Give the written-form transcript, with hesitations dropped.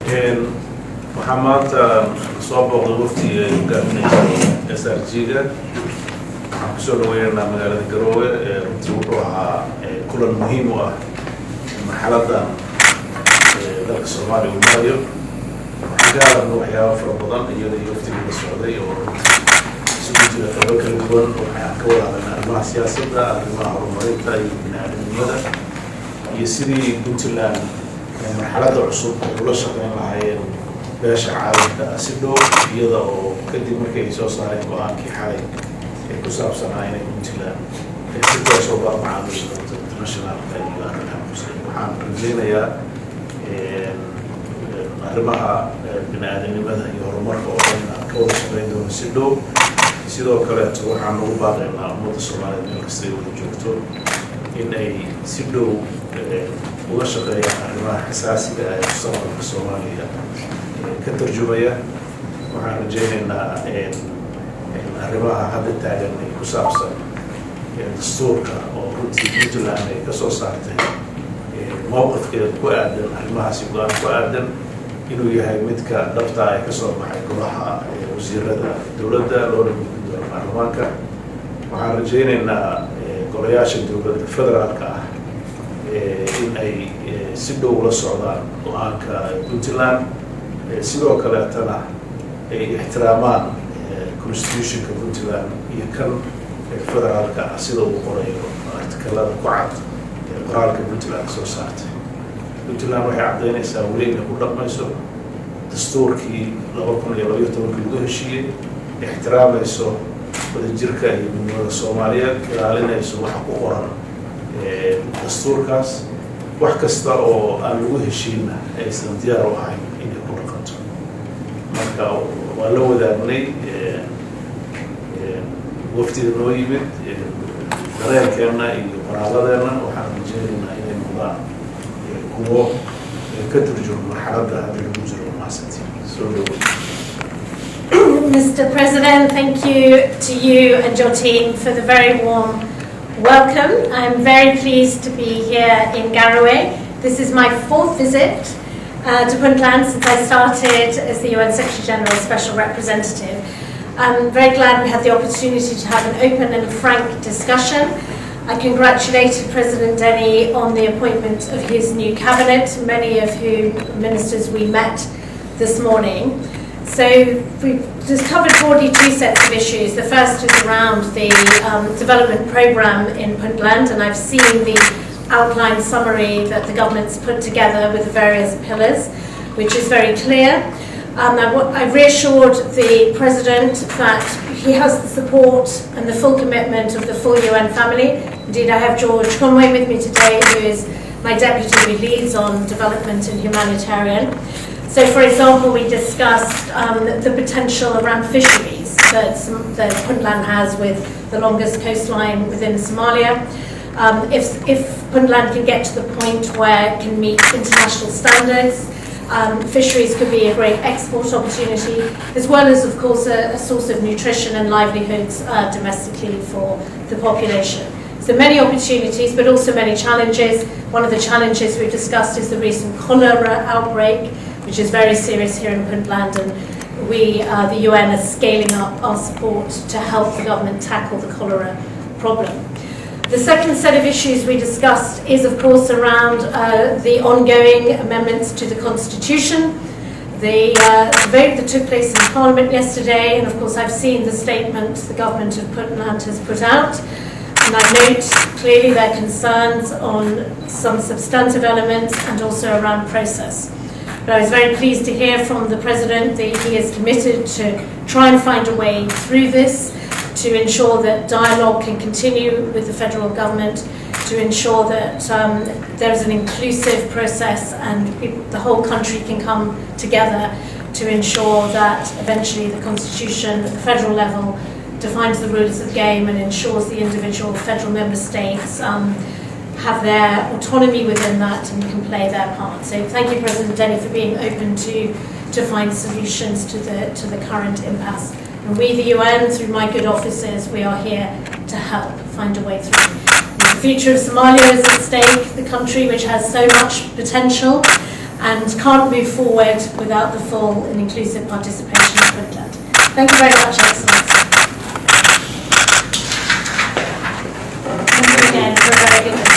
waxaan maanta soo booqday wafdiga ay hogaaminaysa SRG-ga. waxaan kusoo dhaweynaynaa magaalada Garowe. runtii wuxuu ahaa kulan muhiim u ah marxaladan dalka Soomaaliya uu marayo. waxaan ka hadalnay waxyaabo fara badan iyada iyo wafdiga la socday oo isugu jira qaybo kala duwan. waxaan ka wada hadalnay arrimaha siyaasadda, arrimaha horumarinta iyo bini'aadanimada, iyo sidii Puntland marxaladda cusub ula shaqeyn lahaayeen beesha caalamka si dhow, iyada oo kadib markii ay soo saareen go'aankii xalay ee ku saabsanaa inay Puntland si toos uga macaamiisho internationalka iyo arrimaha muslim. waxaan rajaynayaa arrimaha bini'aadanimada iyo horumarka oo dhan aan ka wada shaqeyn doono si dhow. sidoo kaleeto waxaan ugu baaqaynaa ummadda Soomaaliyeed meel kasta ay wada joogto in ay si dhow uga shaqeeyaan arrimaha xasaasiga ah ee mustaqbalka Soomaaliya ka tarjumaya. waxaan rajaynaynaa arrimaha hadda taagan ay ku saabsan dastuurka oo runtii Puntland ay ka soo saartay mowqifkeeda ku aadan arrimahaasi go'aan ku aadan inuu yahay midka dhabta ay ka soo baxay golaha wasiirada dowladda loona gudbin doono baarlamaanka. waxaan rajaynaynaa golayaasha dowladda federaalka ah in ay si dhow ula socdaan go'aanka Puntland, sidoo kaleetana ay ixtiraamaan constitutionka Puntland iyo kan federaalka ah sida uu qorayo artikalada ku cad ee qoraalka Puntland soo saartay. Puntland waxay caddaynaysaa weli inay ku dhaqmayso dastuurkii 2012 lagu heshiiyey, ixtiraamayso wadajirka iyo midnimada Soomaaliyeed, ilaalinayso waxa ku qoran dastuurkaas. wax kasta oo aan lagu heshiinna aysan diyaar u ahayn inay ku dhaqanto. marka waa la wadaagnay waftiga noo yimid dareenkeenna iyo qaraabadeenna. waxaan rajaynaynaa inay noqdaan kuwo ka turjuma marxaladda hadda lagu jiro maasantii. soo dhawow. Mr. President, thank you to you and your team for the very warm welcome. I'm very pleased to be here in Garowe. This is my 4th visit to Puntland since I started as the UN Secretary General Special Representative. I'm very glad we had the opportunity to have an open and frank discussion. I congratulated President Deni on the appointment of his new cabinet, many of whom ministers we met this morning. So we've just covered broadly 2 sets of issues. The first is around the development programme in Puntland, and I've seen the outline summary that the government's put together with the various pillars, which is very clear. I reassured the President that he has the support and the full commitment of the full UN family. Indeed, I have George Conway with me today, who is my deputy who leads on development and humanitarian. So, for example, we discussed the potential around fisheries that Puntland has with the longest coastline within Somalia. If Puntland can get to the point where it can meet international standards, fisheries could be a great export opportunity, as well as, of course, a source of nutrition and livelihoods domestically for the population. So many opportunities, but also many challenges. One of the challenges we've discussed is the recent cholera outbreak, which is very serious here in Puntland, and we, the UN, are scaling up our support to help the government tackle the cholera problem. The second set of issues we discussed is, of course, around the ongoing amendments to the Constitution. The vote that took place in Parliament yesterday, and of course I've seen the statement the government of Puntland has put out, and I note clearly their concerns on some substantive elements and also around process. But I was very pleased to hear from the President that he is committed to try and find a way through this, to ensure that dialogue can continue with the federal government, to ensure that there is an inclusive process and the whole country can come together to ensure that eventually the Constitution at the federal level defines the rules of the game and ensures the individual federal member states have their autonomy within that and can play their part. So thank you, President Deni, for being open to find solutions to the current impasse. And we, the UN, through my good offices, we are here to help find a way through. The future of Somalia is at stake, the country which has so much potential and can't move forward without the full and inclusive participation of Puntland. Thank you very much, Excellency. Thank you again for a very good